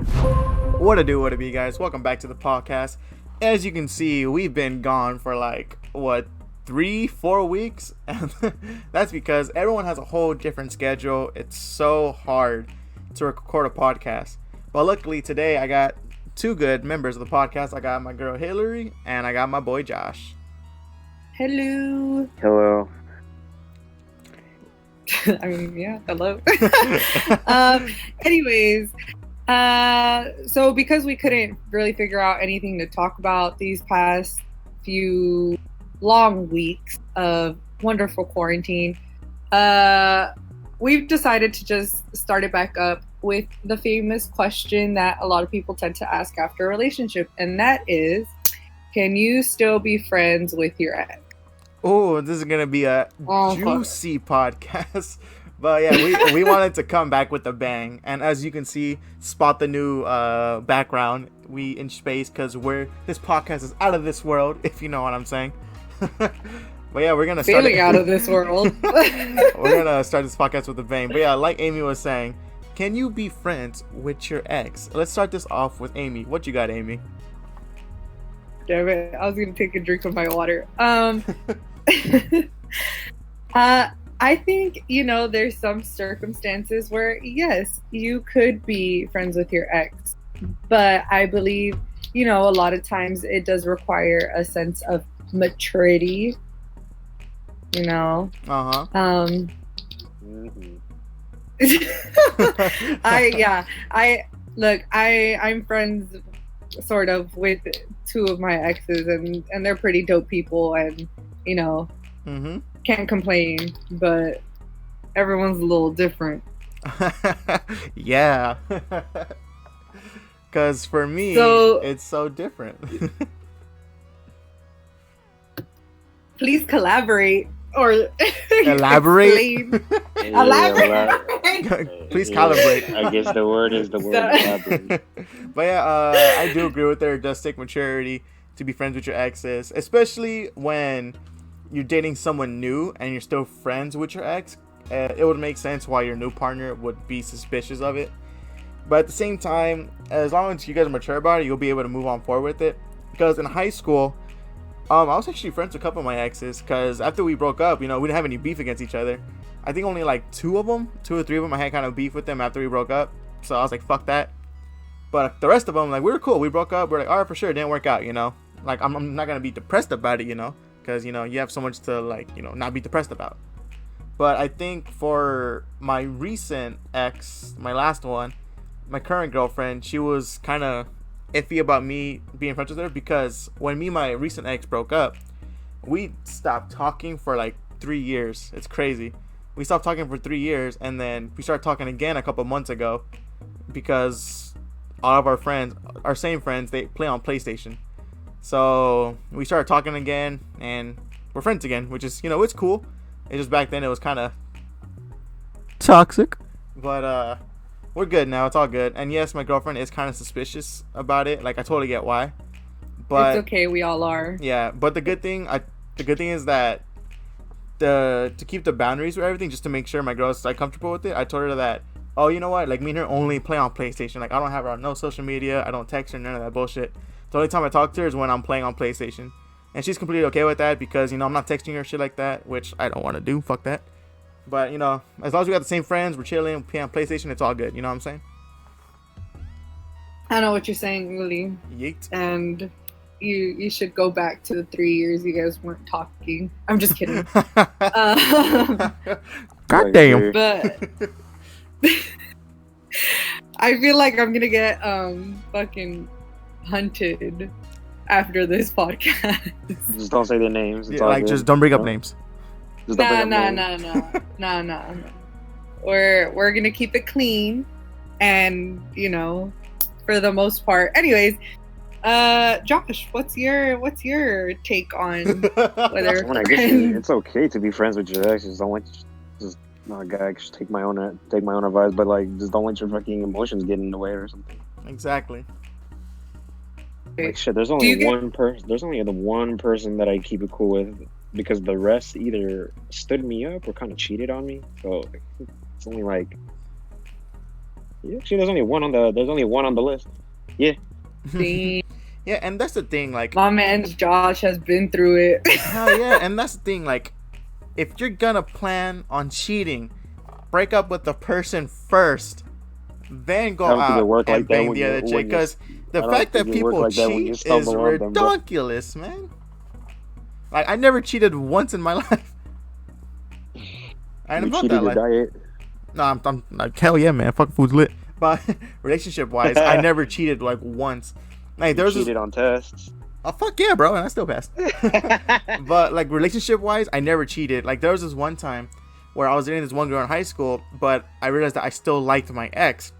What it be, guys? Welcome back to the podcast. As you can see, we've been gone for 3-4 weeks, and that's because everyone has a whole different schedule. It's so hard to record a podcast. But luckily today I got two good members of the podcast. I got my girl Hillary and I got my boy Josh. Hello. Hello. I mean, yeah, hello. Anyways, so because we couldn't really figure out anything to talk about these past few long weeks of wonderful quarantine, we've decided to just start it back up with the famous question that a lot of people tend to ask after a relationship, and that is, can you still be friends with your ex? Oh, this is gonna be a juicy podcast. But yeah, we wanted to come back with a bang, and as you can see, spot the new background. We in space because this podcast is out of this world, if you know what I'm saying. But yeah, we're gonna start out of this world. We're gonna start this podcast with a bang. But yeah, like Amy was saying, can you be friends with your ex? Let's start this off with Amy. What you got, Amy? Damn it, I was gonna take a drink of my water. I think, there's some circumstances where, yes, you could be friends with your ex, but I believe, a lot of times it does require a sense of maturity, Uh-huh. I'm friends sort of with two of my exes, and they're pretty dope people, and, can't complain, but everyone's a little different. Yeah. Because for me, it's so different. Please collaborate or elaborate. Elaborate. Please calibrate. I guess the word is the word elaborate. But yeah, I do agree with her. It does take maturity to be friends with your exes, especially when you're dating someone new and you're still friends with your ex. It would make sense why your new partner would be suspicious of it. But at the same time, as long as you guys are mature about it, you'll be able to move on forward with it. Because in high school, I was actually friends with a couple of my exes, because after we broke up, we didn't have any beef against each other. I think only two or three of them, I had kind of beef with them after we broke up. So I was like, fuck that. But the rest of them, we were cool. We broke up. We're like, all right, for sure, it didn't work out, I'm not going to be depressed about it, because, you have so much to, not be depressed about. But I think for my recent ex, my last one, my current girlfriend, she was kind of iffy about me being friends with her, because when me and my recent ex broke up, we stopped talking for 3 years. It's crazy. We stopped talking for 3 years, and then we started talking again a couple months ago, because all of our friends, our same friends, they play on PlayStation. So we started talking again, and we're friends again, which is, it's cool. It's just back then it was kind of toxic, but we're good now. It's all good. And yes, my girlfriend is kind of suspicious about it. I totally get why. But it's okay. We all are. Yeah, but the good thing is that to keep the boundaries with everything, just to make sure my girl's comfortable with it, I told her that, oh, you know what? Me and her only play on PlayStation. I don't have her on no social media. I don't text her, none of that bullshit. The only time I talk to her is when I'm playing on PlayStation. And she's completely okay with that, because, I'm not texting her shit like that, which I don't want to do. Fuck that. But, as long as we got the same friends, we're chilling, playing on PlayStation, it's all good. You know what I'm saying? I know what you're saying, Lily. Yeet. And you should go back to the 3 years you guys weren't talking. I'm just kidding. Goddamn. But I feel like I'm gonna get fucking hunted after this podcast. Just don't say their names. It's just don't bring up names. No. We're gonna keep it clean, and for the most part. Anyways, Josh, what's your take on whether it's okay to be friends with your ex? Just don't just take my own advice, but just don't let your fucking emotions get in the way or something. Exactly. Shit, there's only one person. There's only the one person that I keep it cool with, because the rest either stood me up or kind of cheated on me. So it's only Yeah, actually, there's only one on the list. Yeah. See, Yeah, and that's the thing, like, my man Josh has been through it. hell yeah, and that's the thing, like, if you're gonna plan on cheating, break up with the person first, then go I don't think it out work and like that bang when the you- other when chick. you- Because the I don't fact that think it work people like that when you cheat stumble is on them, bro. ridiculous, man. Like, I never cheated once in my life. I ain't You about cheated that your life. diet. No, I'm like, hell yeah, man. Fuck, food's lit. But relationship wise, I never cheated like once. Like, there You was this. cheated on tests. Oh, fuck yeah, bro. And I still passed. But like, relationship wise, I never cheated. Like, there was this one time where I was dating this one girl in high school, but I realized that I still liked my ex.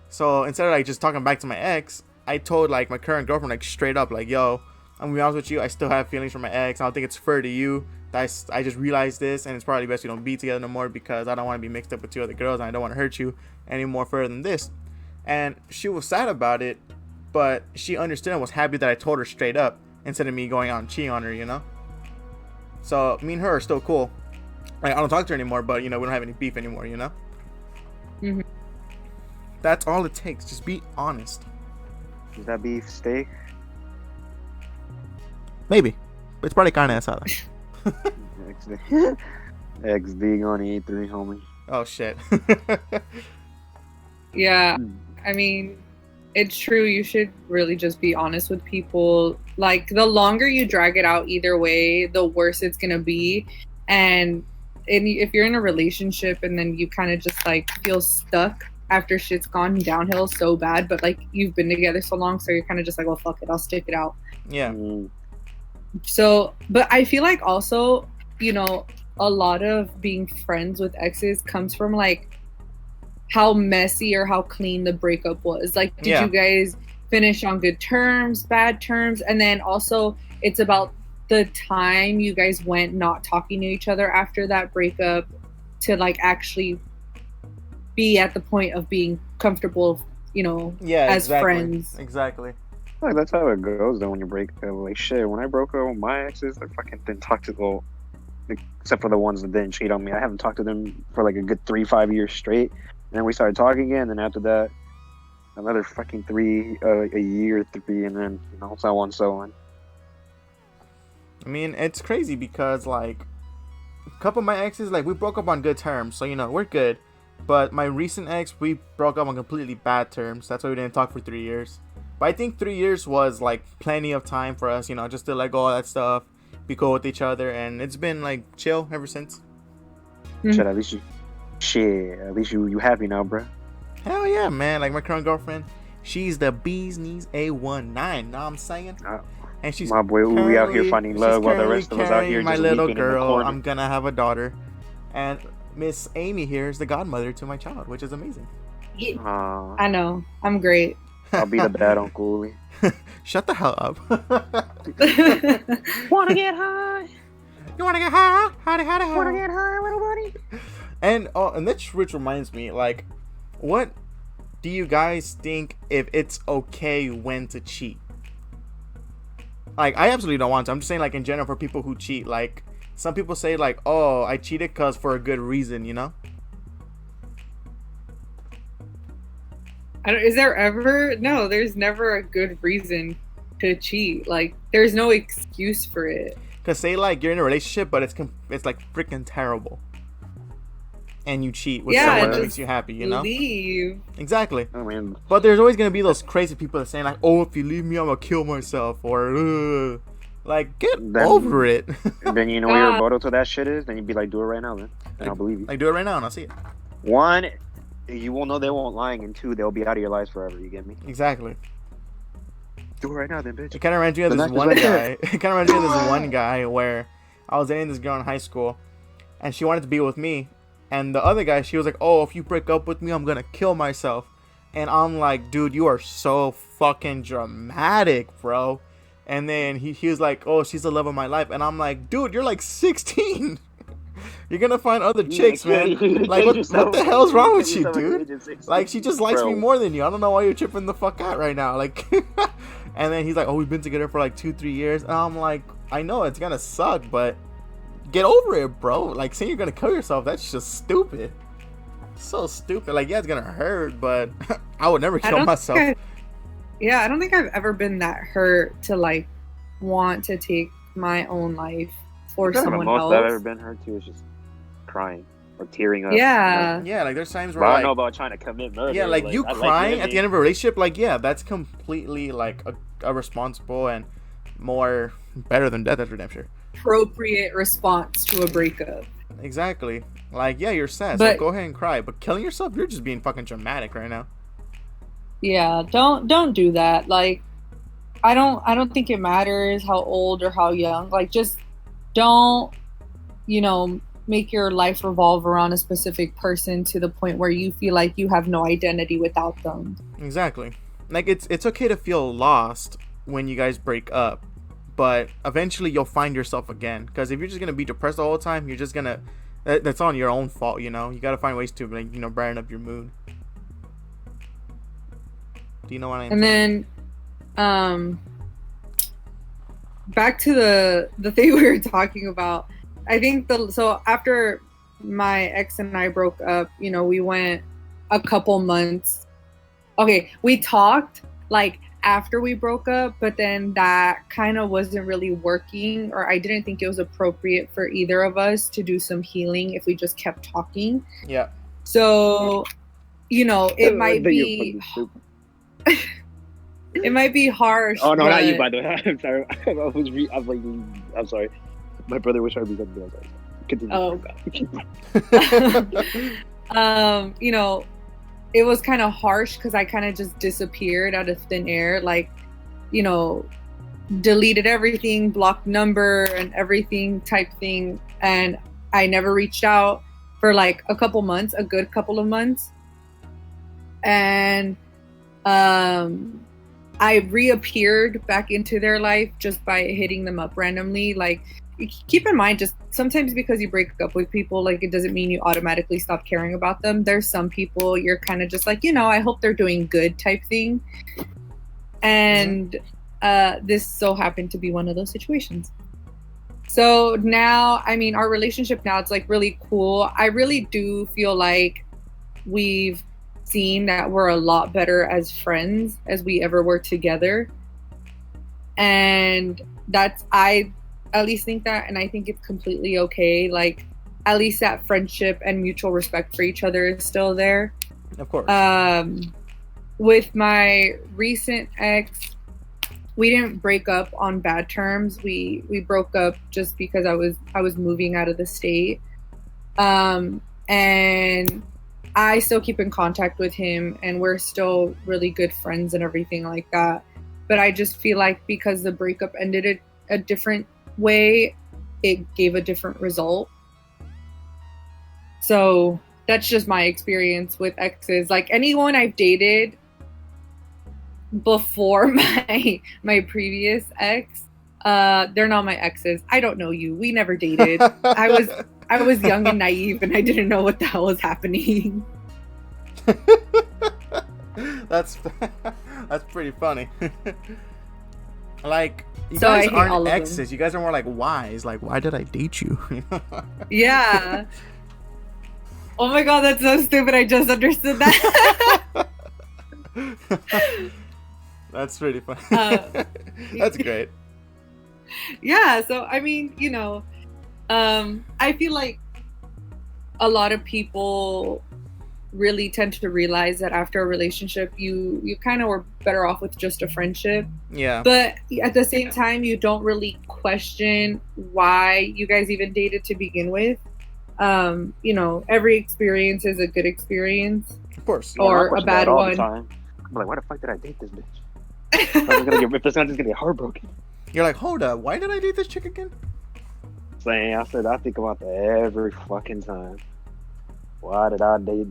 So instead of like just talking back to my ex, I told like my current girlfriend like straight up, like, yo, I'm gonna be honest with you, I still have feelings for my ex. I don't think it's fair to you that I just realized this, and it's probably best we don't be together no more because I don't want to be mixed up with two other girls, and I don't want to hurt you any more further than this. And she was sad about it, but she understood and was happy that I told her straight up instead of me going out and cheating on her, you know. So me and her are still cool. Like, I don't talk to her anymore, but you know, we don't have any beef anymore, you know. Mhm. That's all it takes. Just be honest. Is that beef steak? Maybe. But it's probably carne asada. XD. XD on E3, homie. Oh shit. Yeah, I mean, it's true. You should really just be honest with people. Like, the longer you drag it out either way, the worse it's gonna be. And if you're in a relationship and then you kind of just like feel stuck after shit's gone downhill so bad, but like you've been together so long, so you're kind of just like, well, fuck it, I'll stick it out. Yeah. Mm. So, but I feel like also, you know, a lot of being friends with exes comes from like how messy or how clean the breakup was. Like, did Yeah. you guys finish on good terms, bad terms? And then also it's about the time you guys went not talking to each other after that breakup to like actually be at the point of being comfortable, you know, Yeah. as Exactly. friends. Exactly. Like, that's how it goes though when you break up. Like, shit, when I broke up with my exes, I fucking didn't talk to well, except for the ones that didn't cheat on me. I haven't talked to them for like a good 3-5 years straight. And then we started talking again, and after that, another fucking a year, 3, and then, you know, so on, so on. I mean, it's crazy because like a couple of my exes, like, we broke up on good terms, so you know, we're good. But my recent ex, we broke up on completely bad terms. That's why we didn't talk for 3 years. But I think 3 years was like plenty of time for us, you know, just to let go of that stuff, be cool with each other, and it's been like chill ever since. Mhm. At least you happy now, bro. Hell yeah, man! Like, my current girlfriend, she's the bee's knees A19. Know what I'm saying? And she's My boy, we out here currently- finding she's love while the currently rest of us out here carrying my just little weeping in the girl. corner. I'm gonna have a daughter, and Miss Amy here is the godmother to my child, which is amazing. Aw, I know. I'm great. I'll be the bad Uncle. Shut the hell up. Wanna get high? You wanna get high? Howdy, howdy, Wanna howdy. get high, little buddy? And this which reminds me, like, what do you guys think if it's okay when to cheat? Like, I absolutely don't want to. I'm just saying, like, in general, for people who cheat, like, some people say, like, oh, I cheated because for a good reason, you know? Is there ever? No, there's never a good reason to cheat. Like, there's no excuse for it. Because say, like, you're in a relationship, but it's like freaking terrible. And you cheat with someone that just makes you happy, you know? leave. Exactly. I mean, But there's always going to be those crazy people that saying, like, oh, if you leave me, I'm going to kill myself. Or, like, get Then- over it. then you know what your rebuttal to that shit is? Then you'd be like, do it right now, then. And I'll believe you. Like, do it right now and I'll see it. 1, you will know they won't lying, and 2, they'll be out of your lives forever. You get me? Exactly. Do it right now, then, bitch. It kind of reminds me of The this knife is one right guy. there. It kind of reminds me of this one guy where I was dating this girl in high school, and she wanted to be with me. And the other guy, she was like, "Oh, if you break up with me, I'm gonna kill myself." And I'm like, "Dude, you are so fucking dramatic, bro." And then he was like, "Oh, she's the love of my life." And I'm like, "Dude, you're like 16. You're gonna find other chicks, man. Like, what the hell's wrong with you, dude? Like, she just likes me more than you. I don't know why you're tripping the fuck out right now." Like, and then he's like, "Oh, we've been together for like 2-3 years." And I'm like, "I know it's gonna suck, but get over it, bro. Like, saying you're gonna kill yourself, that's just stupid." So stupid. Like, yeah, it's gonna hurt, but I would never kill don't myself. think I don't think I've ever been that hurt to like want to take my own life for The someone most else. I've ever been hurt to is just crying or tearing up. Yeah. Yeah, like there's times But where I like, don't know about trying to commit murder. yeah, like you I crying at the end living. of a relationship, like yeah, that's completely like a responsible and more better than death, that's for damn sure. Appropriate response to a breakup. Exactly. Like yeah, you're sad, so But go ahead and cry. But killing yourself, you're just being fucking dramatic right now. yeah, don't do that. Like I don't think it matters how old or how young. Like just don't, make your life revolve around a specific person to the point where you feel like you have no identity without them. Exactly. Like it's okay to feel lost when you guys break up, but eventually you'll find yourself again. Because if you're just gonna be depressed the whole time, you're just gonna that's on your own fault. You gotta find ways to like brighten up your mood. Do you know what I mean? And then back to the thing we were talking about. I think so after my ex and I broke up, we went a couple months. Okay, we talked like after we broke up, but then that kind of wasn't really working, or I didn't think it was appropriate for either of us to do some healing if we just kept talking. Yeah. So, it might be it might be harsh. Oh no, but... not you, by the way. I'm sorry. I'm sorry. My brother was trying to be something else. Continue. Oh god. It was kind of harsh because I kind of just disappeared out of thin air, like, deleted everything, blocked number and everything type thing, and I never reached out for like a good couple of months, and I reappeared back into their life just by hitting them up randomly. Like, keep in mind, just sometimes because you break up with people, like, it doesn't mean you automatically stop caring about them. There's some people you're kind of just like, I hope they're doing good type thing. And this so happened to be one of those situations. So now, our relationship now, it's like really cool. I really do feel like we've seen that we're a lot better as friends as we ever were together. And I at least think that, and I think it's completely okay. Like, at least that friendship and mutual respect for each other is still there. Of course. With my recent ex, we didn't break up on bad terms. We broke up just because I was moving out of the state. And I still keep in contact with him, and we're still really good friends and everything like that. But I just feel like because the breakup ended a different way, it gave a different result. So that's just my experience with exes. Like, anyone I've dated before my previous ex, they're not my exes. I don't know you. We never dated. I was young and naive, and I didn't know what the hell was happening. That's pretty funny. Like, you So guys I hate all aren't of exes. them. You guys are more like whys. Like, why did I date you? Yeah. Oh my god, that's so stupid. I just understood that. That's pretty funny. That's great. Yeah, so I feel like a lot of people really tend to realize that after a relationship, you kind of were better off with just a friendship. Yeah. But at the same time, you don't really question why you guys even dated to begin with. Every experience is a good experience. Of course. Yeah, I Or a question bad that all one. the time. I'm like, why the fuck did I date this bitch? If this gonna get heartbroken. You're like, hold up, why did I date this chick again? Saying, I think about that every fucking time. Why did I date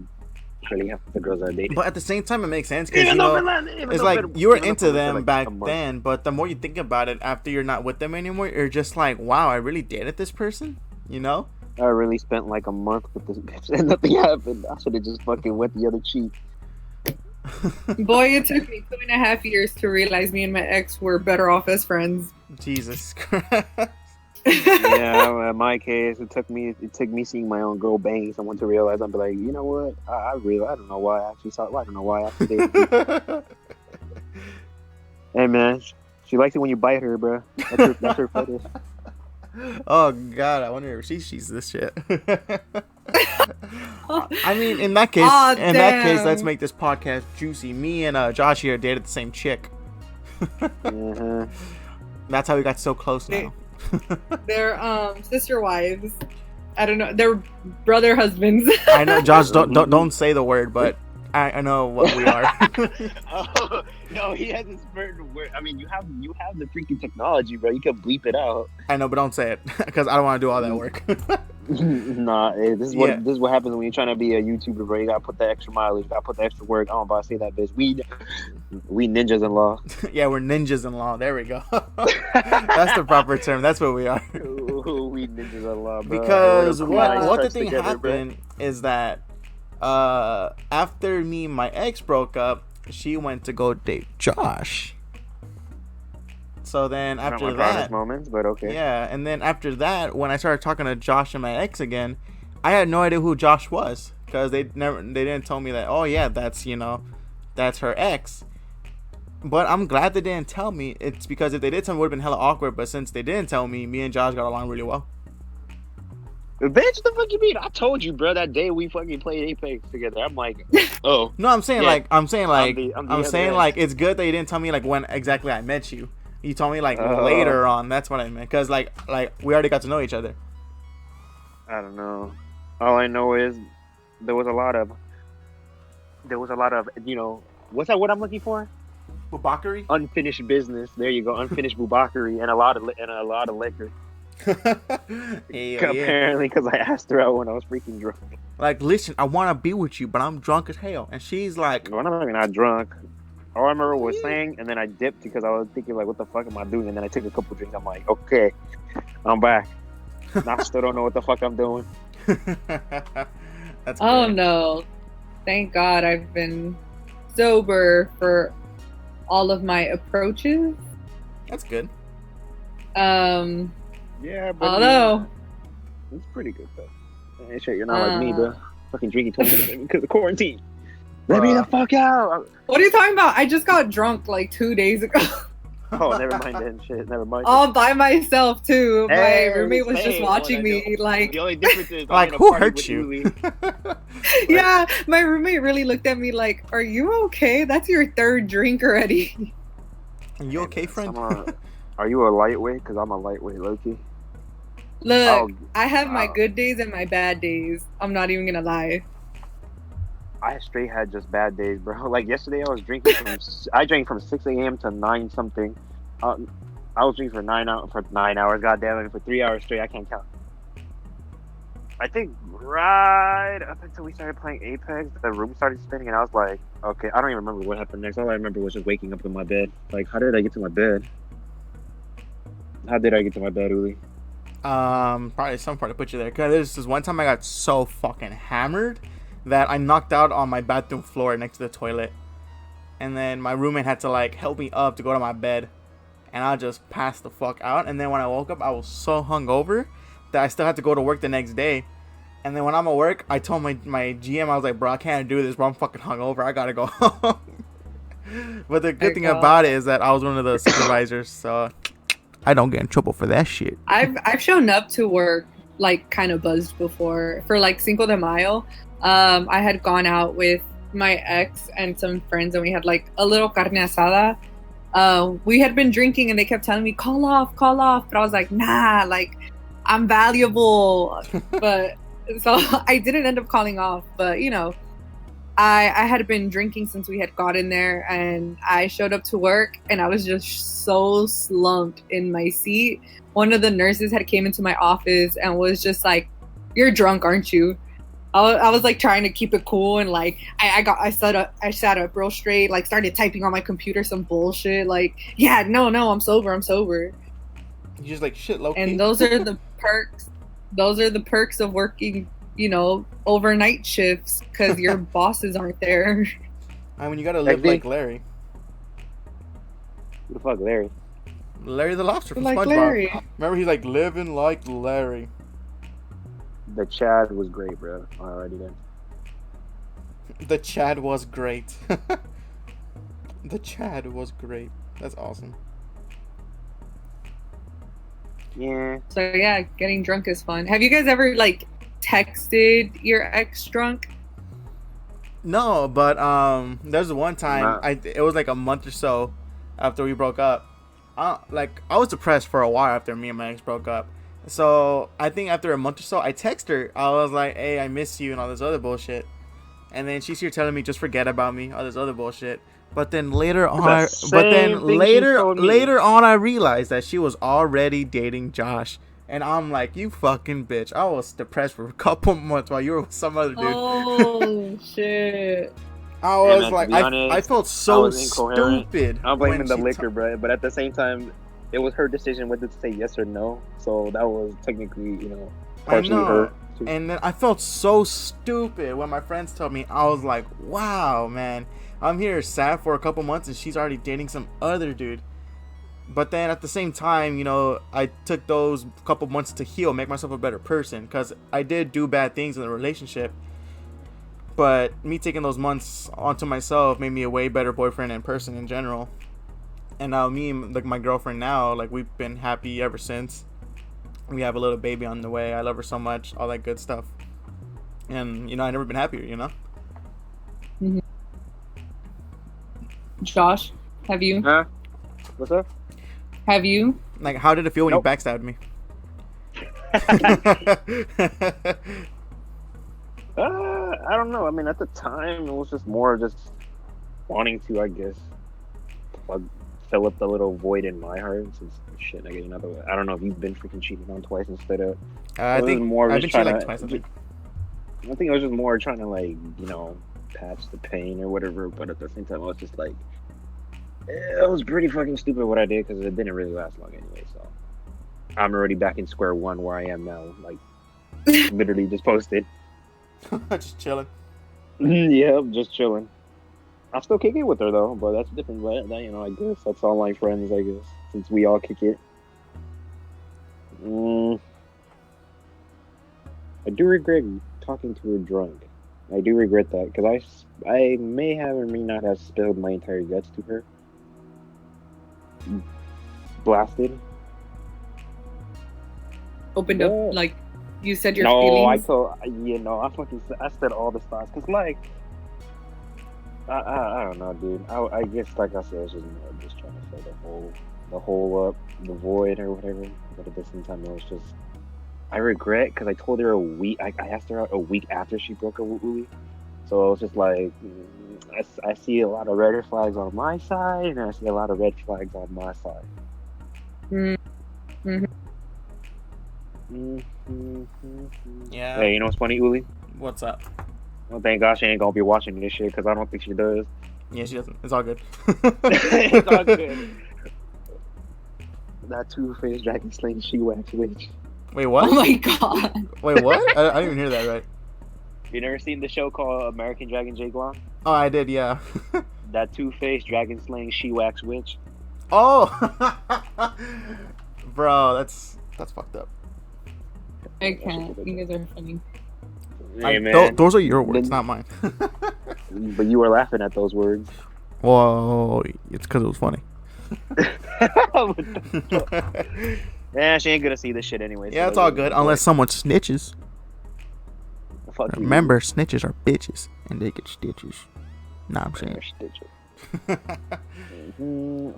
really half the girls I dated? But at the same time, it makes sense because it's like you were into them back then, but the more you think about it, after you're not with them anymore, you're just like, wow, I really dated this person. I really spent like a month with this bitch and nothing happened. I should have just fucking wet the other cheek. Boy, it took me 2.5 years to realize me and my ex were better off as friends. Jesus Christ. Yeah, in my case, it took me seeing my own girl banging someone to realize I'd be like, you know what? I don't know why I actually saw. I don't know why I actually dated you. Hey man, she likes it when you bite her, bro. That's her fetish. Oh God, I wonder if she sees this shit. I mean, in that case, let's make this podcast juicy. Me and Josh here dated the same chick. Mm-hmm. That's how we got so close now. They're sister wives. I don't know. They're brother husbands. I know, Josh. Don't say the word, but I know what we are. Oh, no, he has a certain word. I mean, you have the freaking technology, bro. You can bleep it out. I know, but don't say it because I don't want to do all that work. Nah, this is what happens when you're trying to be a YouTuber, bro. You gotta put the extra mileage. You gotta put the extra work. I don't about to say that, bitch. We ninjas in law. Yeah, we're ninjas in law. There we go. That's the proper term. That's what we are. We ninjas in law, bro. Because what the thing happened is that after me and my ex broke up, she went to go date Josh. So then after that, moments, but okay. Yeah, and then after that, when I started talking to Josh and my ex again, I had no idea who Josh was because they didn't tell me that. Oh yeah, that's her ex. But I'm glad they didn't tell me. It's because if they did tell me, it would have been hella awkward. But since they didn't tell me, me and Josh got along really well. Bitch, the fuck you mean? I told you, bro. That day we fucking played Apex together. I'm like, oh. No, I'm saying yeah. like it's good that you didn't tell me like when exactly I met you. You told me like later on. That's what I meant. Cause like we already got to know each other. I don't know. All I know is there was a lot of what's that? What I'm looking for? Bubakari? Unfinished business. There you go. Unfinished bubakari and a lot of liquor. Apparently, because I asked her out when I was freaking drunk. Like, listen, I want to be with you, but I'm drunk as hell. And she's like, well, I'm not drunk. All I remember was saying, and then I dipped because I was thinking, like, what the fuck am I doing? And then I took a couple drinks. I'm like, okay, I'm back. I still don't know what the fuck I'm doing. That's oh great. No, thank God I've been sober for all of my approaches. That's good. Yeah, but although it's pretty good though. Hey, shit, you're not like me, bro. Fucking drinking 20 minutes because of quarantine. Let me the fuck out. What are you talking about? I just got drunk like 2 days ago. Oh, never mind then. Shit, never mind. All by myself too. Hey, my roommate was just watching me. Like the only difference is like who hurt you? Yeah, my roommate really looked at me like, "Are you okay? That's your third drink already." Are you okay, friend? Are you a lightweight? Because I'm a lightweight, Loki. Look, I have my good days and my bad days. I'm not even gonna lie. I straight had just bad days, bro. Like yesterday, I was drinking I drank from 6 a.m. to 9 something. I was drinking for 9 hours. God damn it, for 3 hours straight. I can't count. I think right up until we started playing Apex, the room started spinning, and I was like, okay, I don't even remember what happened next. All I remember was just waking up in my bed. Like, how did I get to my bed? How did I get to my bed, Uli? Probably some part to put you there. Cause this is one time I got so fucking hammered that I knocked out on my bathroom floor next to the toilet, and then my roommate had to like help me up to go to my bed, and I just passed the fuck out. And then when I woke up, I was so hungover that I still had to go to work the next day. And then when I'm at work, I told my GM, I was like, bro, I can't do this, bro. I'm fucking hungover. I gotta go home. But the good thing about it is that I was one of the supervisors, so I don't get in trouble for that shit. I've shown up to work like kind of buzzed before for like Cinco de Mayo. I had gone out with my ex and some friends, and we had like a little carne asada. We had been drinking, and they kept telling me call off, but I was like, nah, like I'm valuable. But so I didn't end up calling off. But you know, I had been drinking since we had gotten there, and I showed up to work, and I was just so slumped in my seat. One of the nurses had came into my office and was just like, "You're drunk, aren't you?" I was like trying to keep it cool, and like I sat up real straight, like started typing on my computer some bullshit, like, yeah, no, I'm sober. You just like shit, low key. And those are the perks. Those are the perks of working, you know, overnight shifts because your bosses aren't there. I mean, you gotta live like Larry. Who the fuck, Larry? Larry the Lobster from Like SpongeBob. Larry. Remember, he's like living like Larry. The Chad was great, bro. Alrighty then. The Chad was great. The Chad was great. That's awesome. Yeah. So yeah, getting drunk is fun. Have you guys ever like texted your ex drunk? No, but there's one time Nah. it was like a month or so after we broke up. I was depressed for a while after me and my ex broke up. So I think after a month or so, I text her. I was like, "Hey, I miss you," and all this other bullshit. And then she's here telling me, "Just forget about me," all this other bullshit. But then later on, later on, I realized that she was already dating Josh. And I'm like, you fucking bitch. I was depressed for a couple months while you were with some other dude. Oh shit. I was man, like, to be honest, I felt I so was incoherent. stupid. I'm blaming when the she liquor, bro. But at the same time, it was her decision whether to say yes or no. So that was technically, partially her. Too. And then I felt so stupid when my friends told me. I was like, wow, man. I'm here sad for a couple months and she's already dating some other dude. But then at the same time, I took those couple months to heal, make myself a better person. Because I did do bad things in the relationship. But me taking those months onto myself made me a way better boyfriend and person in general. And now me and my girlfriend now, we've been happy ever since. We have a little baby on the way. I love her so much, all that good stuff. And, I've never been happier, Mm-hmm. Josh, have you? Huh? What's up? Have you? How did it feel when Nope. you backstabbed me? I don't know. I mean, at the time, it was just more just wanting to, I guess, fill up the little void in my heart. Since shit, I get another one. I don't know if you've been freaking cheated on twice instead of. I think more I've just been trying cheated twice, I think. I think it was just more trying to patch the pain or whatever. But at the same time, I was just like, it was pretty fucking stupid what I did because it didn't really last long anyway. So I'm already back in square one where I am now. Literally just posted. Just chilling. Yeah, I'm just chilling. I'll still kick it with her though, but that's different. But I guess that's online friends. I guess since we all kick it. I do regret talking to her drunk. I do regret that because I may have or may not have spilled my entire guts to her. Blasted. Opened Yeah. up, you said your No, feelings. I said all the thoughts because I don't know, dude. I guess like I said, it was just more just trying to fill the hole up, the void or whatever. But at the same time, it was just I regret because I told her a week. I asked her out a week after she broke up with Uli. So it was just I see a lot of red flags on my side, and I see a lot of red flags on my side. Mm-hmm. Yeah. Hey, you know what's funny, Uli? What's up? Well, thank God she ain't gonna be watching this shit because I don't think she does. Yeah, she doesn't. It's all good. It's all good. That two-faced dragon slaying she-wax witch. Wait, what? Oh my god. Wait, what? I didn't even hear that right. You never seen the show called American Dragon Jake Long? Oh, I did, yeah. That two-faced dragon slaying she-wax witch. Oh! Bro, that's fucked up. I can't. You guys are funny. Hey, man. Those are your words, not mine. But you were laughing at those words. Well, it's because it was funny. Yeah, she ain't gonna see this shit anyway. Yeah, it's all good, unless someone snitches. Fuck you. Remember, snitches are bitches, and they get stitches. Nah, I'm saying.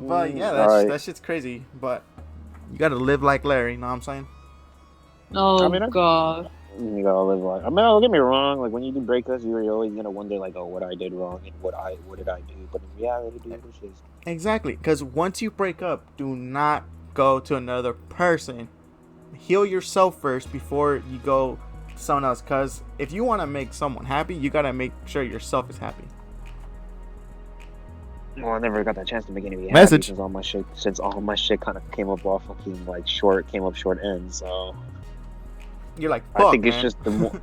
But yeah, that shit's crazy. But you gotta live like Larry, know what I'm saying? Oh, I mean, god. You gotta live like. I mean, don't get me wrong. When you do break us, you're always gonna wonder, oh, what I did wrong and what did I do? But in reality, dude, this is Exactly, because once you break up, do not go to another person. Heal yourself first before you go to someone else. Because if you want to make someone happy, you gotta make sure yourself is happy. Well, I never got that chance to make anybody happy Message. since all my shit kind of came up fucking short end. So You're like, fuck, I think man. it's just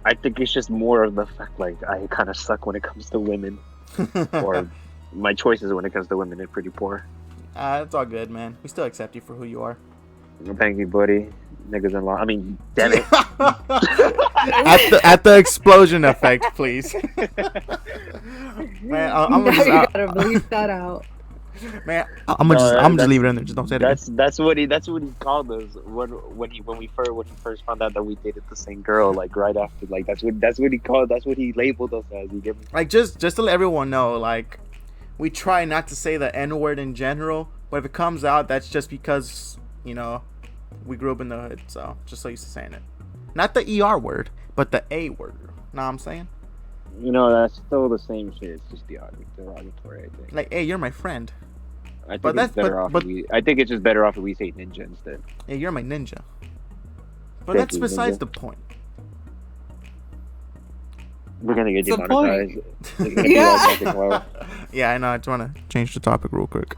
I think it's just more of the fact I kind of suck when it comes to women, or my choices when it comes to women are pretty poor. It's all good, man. We still accept you for who you are. Thank you, buddy. Niggas in law. I mean, damn it. at the explosion effect, please. Man, I'm Now just, you gotta bleep that out. man, I'm just leave it in there. Just don't say that. That's what he called us when he first found out that we dated the same girl. Like right after, like that's what he labeled us as. You get me? Like just to let everyone know, like we try not to say the N word in general, but if it comes out, that's just because we grew up in the hood, so just so used to saying it. Not the ER word, but the A word. Know what I'm saying? That's still the same shit. It's just derogatory, I think. Like, hey, you're my friend. I think it's just better off if we say ninja instead. Hey, you're my ninja. But Thank that's you, besides ninja. the point. We're gonna get It's the demonetized. Yeah. Yeah, I know. I just want to change the topic real quick.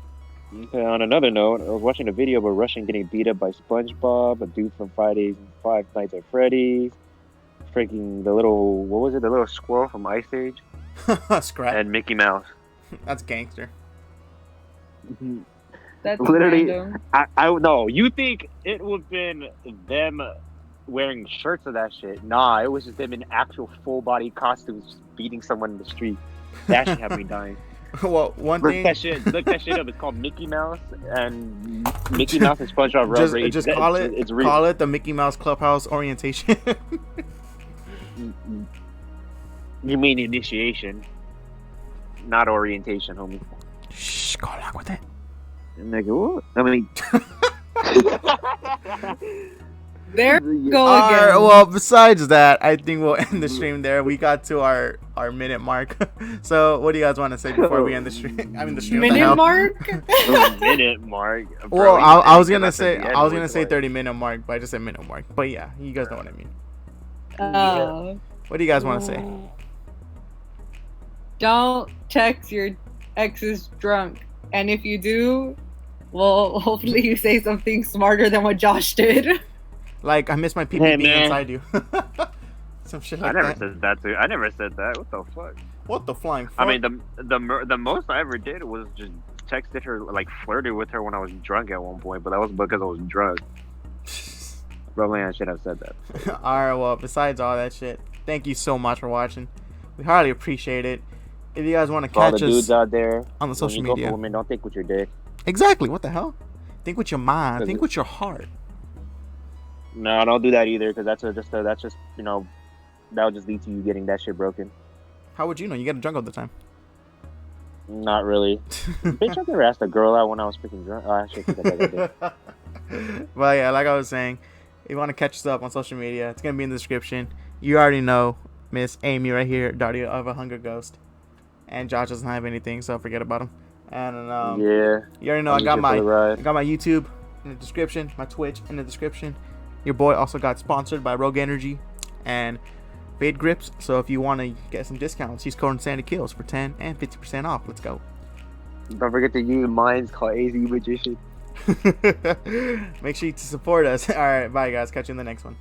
Okay, on another note, I was watching a video of a Russian getting beat up by SpongeBob, a dude from Five Nights at Freddy's, freaking the little squirrel from Ice Age, Scrap. and Mickey Mouse. That's gangster. That's Literally, random. I no. You think it would have been them wearing shirts of that shit? Nah, it was just them in actual full body costumes beating someone in the street. That shit had me dying. Well, one Look thing. that shit up. It's called Mickey Mouse and SpongeBob Rubber. Just call it. It's real. Call it the Mickey Mouse Clubhouse orientation. You mean initiation, not orientation, homie. Shh, go along with it. Nigga, what? I mean, There you go All again. right, well, besides that, I think we'll end the stream there. We got to our minute mark. So, what do you guys want to say before we end the stream? I mean, the stream. what the Minute hell? mark? minute mark. Well, Bro, I was gonna that's say at the end, 30-minute mark, but I just said minute mark. But yeah, you guys know what I mean. What do you guys want to say? Don't text your exes drunk. And if you do, well, hopefully you say something smarter than what Josh did. Like, I miss my PPP Hey, man. inside you. Some shit like I never that. said that too. I never said that. What the fuck? What the flying fuck? I mean, the most I ever did was just texted her, like flirted with her when I was drunk at one point, but that was because I was drunk. Probably I should have said that. Alright, well, besides all that shit, thank you so much for watching. We highly appreciate it. If you guys want to For all catch the us dudes out there on the social when you go media. for women, don't think with your dick. Exactly, what the hell? Think with your mind, think with your heart. No, don't do that either, because that'll just lead to you getting that shit broken. How would you know? You get drunk all the time. Not really. Bitch, I never asked a girl out when I was freaking drunk. Oh, actually, I think I did. But yeah, like I was saying, if you want to catch us up on social media, it's going to be in the description. You already know Miss Amy right here, DaughterOfAHungryGhost. And Josh doesn't have anything, so forget about him. And Yeah. you already know I got my YouTube in the description, my Twitch in the description. Your boy also got sponsored by Rogue Energy and Fade Grips. So if you want to get some discounts, use code InsanityKills for 10 and 50% off. Let's go. Don't forget to use mine. It's called AZ Magician. Make sure you support us. All right, bye guys. Catch you in the next one.